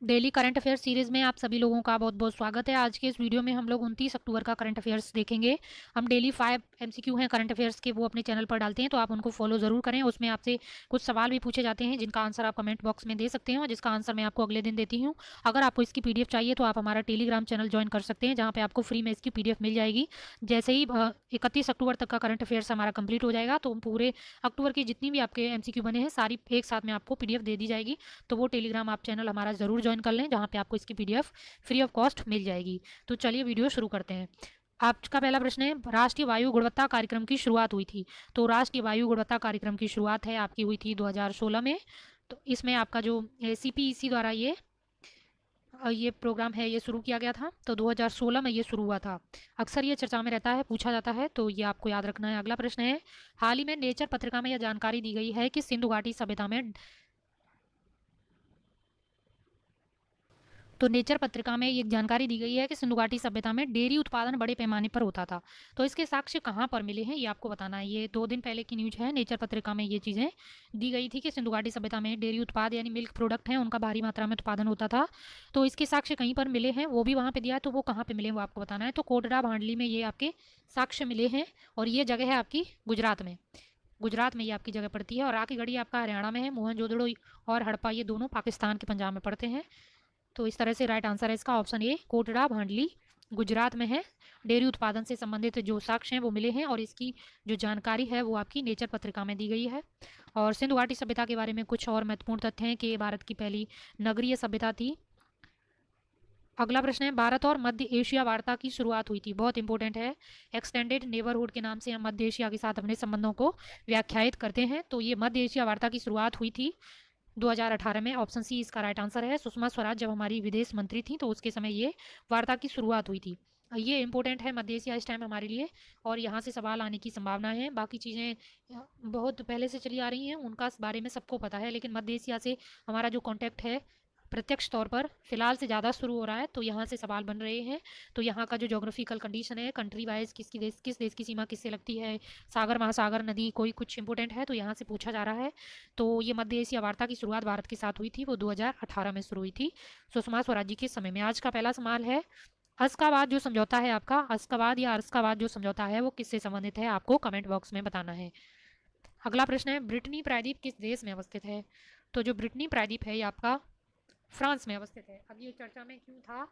Daily current affair series में आप सभी लोगों का बहुत बहुत स्वागत है। आज के इस वीडियो में हम लोग 29 अक्टूबर का करंट अफेयर्स देखेंगे। हम डेली 5 एमसीक्यू हैं करंट अफेयर्स के, वो अपने चैनल पर डालते हैं, तो आप उनको फॉलो जरूर करें। उसमें आपसे कुछ सवाल भी पूछे जाते हैं जिनका आंसर आप कमेंट बॉक्स में दे सकते हैं और जिसका आंसर मैं आपको अगले दिन देती हूँ। अगर आपको इसकी पीडीएफ चाहिए तो आप हमारा टेलीग्राम चैनल ज्वाइन कर सकते हैं, जहाँ पे आपको फ्री में इसकी पीडीएफ मिल जाएगी। जैसे ही 31 अक्टूबर तक का करंट अफेयर्स हमारा कंप्लीट हो जाएगा तो पूरे अक्टूबर की जितनी भी आपके एमसीक्यू बने हैं सारी एक साथ में आपको पीडीएफ दे दी जाएगी। तो वो टेलीग्राम आप चैनल हमारा जरूर ज्वाइन कर लें, जहाँ पे आपको इसकी पीडीएफ फ्री ऑफ कॉस्ट मिल जाएगी। तो चलिए वीडियो शुरू करते हैं। आपका पहला प्रश्न है, राष्ट्रीय वायु गुणवत्ता कार्यक्रम की शुरुआत हुई थी। तो राष्ट्रीय वायु गुणवत्ता कार्यक्रम की शुरुआत है आपकी हुई थी 2016 में। तो इसमें आपका जो सीपीईसी द्वारा ये प्रोग्राम है ये शुरू किया गया था। तो 2016 में ये शुरू हुआ था। अक्सर ये चर्चा में रहता है, पूछा जाता है, तो ये आपको याद रखना है। अगला प्रश्न है, हाल ही में नेचर पत्रिका में यह जानकारी दी गई है कि सिंधु घाटी सभ्यता में तो नेचर पत्रिका में ये जानकारी दी गई है कि सिंधु घाटी सभ्यता में डेयरी उत्पादन बड़े पैमाने पर होता था। तो इसके साक्ष्य कहाँ पर मिले हैं ये आपको बताना है। ये 2 दिन पहले की न्यूज है। नेचर पत्रिका में ये चीज़ें दी गई थी कि सिंधु घाटी सभ्यता में डेयरी उत्पाद यानी मिल्क प्रोडक्ट हैं उनका भारी मात्रा में उत्पादन होता था। तो इसके साक्ष्य कहीं पर मिले हैं वो भी वहाँ पर दिया है। तो वो कहाँ पर मिले वो आपको बताना है। तो कोटड़ा भांडली में ये आपके साक्ष्य मिले हैं और ये जगह है आपकी गुजरात में। गुजरात में ये आपकी जगह पड़ती है। और राखी गढ़ी आपका हरियाणा में है। मोहनजोदड़ो और हड़प्पा ये दोनों पाकिस्तान के पंजाब में पड़ते हैं। तो इस तरह से राइट आंसर है इसका ऑप्शन ए, कोटड़ा भांडली गुजरात में है। डेयरी उत्पादन से संबंधित जो साक्ष्य हैं वो मिले हैं और इसकी जो जानकारी है वो आपकी नेचर पत्रिका में दी गई है। और सिंधु घाटी सभ्यता के बारे में कुछ और महत्वपूर्ण तथ्य हैं कि ये भारत की पहली नगरीय सभ्यता थी। अगला प्रश्न है, भारत और मध्य एशिया वार्ता की शुरुआत हुई थी। बहुत इंपॉर्टेंट है। एक्सटेंडेड नेबरहुड के नाम से हम मध्य एशिया के साथ अपने संबंधों को व्याख्यायित करते हैं। तो ये मध्य एशिया वार्ता की शुरुआत हुई थी 2018 में। ऑप्शन सी इसका राइट आंसर है। सुषमा स्वराज जब हमारी विदेश मंत्री थी तो उसके समय ये वार्ता की शुरुआत हुई थी। ये इंपॉर्टेंट है मध्य एशिया इस टाइम हमारे लिए, और यहाँ से सवाल आने की संभावना है। बाकी चीज़ें बहुत पहले से चली आ रही हैं, उनका इस बारे में सबको पता है, लेकिन मध्य एशिया से हमारा जो कॉन्टैक्ट है प्रत्यक्ष तौर पर फिलहाल से ज़्यादा शुरू हो रहा है, तो यहाँ से सवाल बन रहे हैं। तो यहाँ का जो जोग्राफिकल कंडीशन है, कंट्री वाइज किस देश की सीमा किससे लगती है, सागर महासागर नदी कोई कुछ इंपॉर्टेंट है तो यहाँ से पूछा जा रहा है। तो ये मध्य एशिया वार्ता की शुरुआत भारत के साथ हुई थी, वो 2018 में शुरू हुई थी सुषमा स्वराज जी के समय में। आज का पहला सवाल है, अस्काबाद जो समझौता है आपका, अस्काबाद या अर्स्काबाद जो समझौता है वो किससे संबंधित है, आपको कमेंट बॉक्स में बताना है। अगला प्रश्न है, ब्रिटनी प्रायद्वीप किस देश में अवस्थित है। तो जो ब्रिटनी प्रायद्वीप है ये आपका फ्रांस में अवस्थित है। अब ये चर्चा में क्यों था,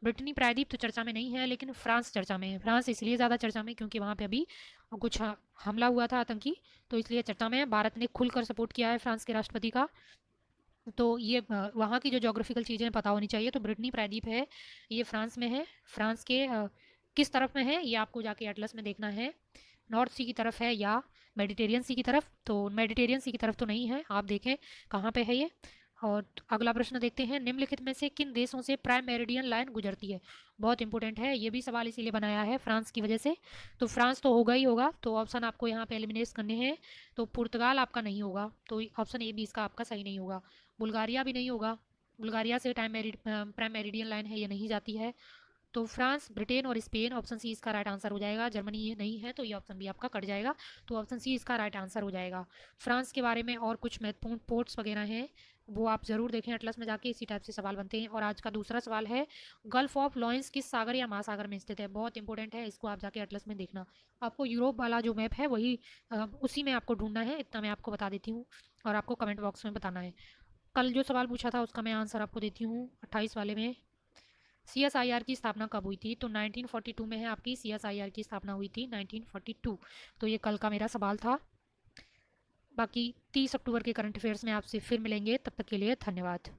ब्रिटनी प्रायद्वीप तो चर्चा में नहीं है लेकिन फ्रांस चर्चा में है। फ्रांस इसलिए ज़्यादा चर्चा में क्योंकि वहाँ पे अभी कुछ हमला हुआ था आतंकी, तो इसलिए चर्चा में है। भारत ने खुलकर सपोर्ट किया है फ्रांस के राष्ट्रपति का। तो ये वहाँ की जो जोग्राफिकल चीज़ें पता होनी चाहिए। तो ब्रिटनी प्रायद्वीप है ये फ्रांस में है। फ्रांस के किस तरफ में है ये आपको जाके एटलस में देखना है। नॉर्थ सी की तरफ है या मेडिटेरियन सी की तरफ। तो मेडिटेरियन सी की तरफ तो नहीं है, आप देखें कहाँ पे है ये। और अगला प्रश्न देखते हैं, निम्नलिखित में से किन देशों से प्राइम मेरिडियन लाइन गुजरती है। बहुत इंपॉर्टेंट है, ये भी सवाल इसीलिए बनाया है फ्रांस की वजह से। तो फ्रांस तो होगा ही होगा, तो ऑप्शन आपको यहाँ पे एलिमिनेट करने हैं। तो पुर्तगाल आपका नहीं होगा, तो ऑप्शन ए भी इसका आपका सही नहीं होगा। बुल्गारिया भी नहीं होगा, बुल्गारिया से प्राइम मेरिडियन लाइन है ये नहीं जाती है। तो फ्रांस, ब्रिटेन और स्पेन, ऑप्शन सी इसका राइट आंसर हो जाएगा। जर्मनी ये नहीं है तो ये ऑप्शन भी आपका कट जाएगा। तो ऑप्शन सी इसका राइट आंसर हो जाएगा। फ्रांस के बारे में और कुछ महत्वपूर्ण पोर्ट्स वगैरह हैं वो आप ज़रूर देखें एटलस में जाके, इसी टाइप से सवाल बनते हैं। और आज का दूसरा सवाल है, गल्फ ऑफ लॉयंस किस सागर या महासागर में स्थित है। बहुत इंपॉर्टेंट है, इसको आप जाके एटलस में देखना। आपको यूरोप वाला जो मैप है वही उसी में आपको ढूंढना है, इतना मैं आपको बता देती हूँ और आपको कमेंट बॉक्स में बताना है। कल जो सवाल पूछा था उसका मैं आंसर आपको देती हूँ 28 वाले में। सीएसआईआर की स्थापना कब हुई थी। तो 1942 में है आपकी सीएसआईआर की स्थापना हुई थी 1942। तो ये कल का मेरा सवाल था। बाकी 30 अक्टूबर के करंट अफेयर्स में आपसे फिर मिलेंगे, तब तक के लिए धन्यवाद।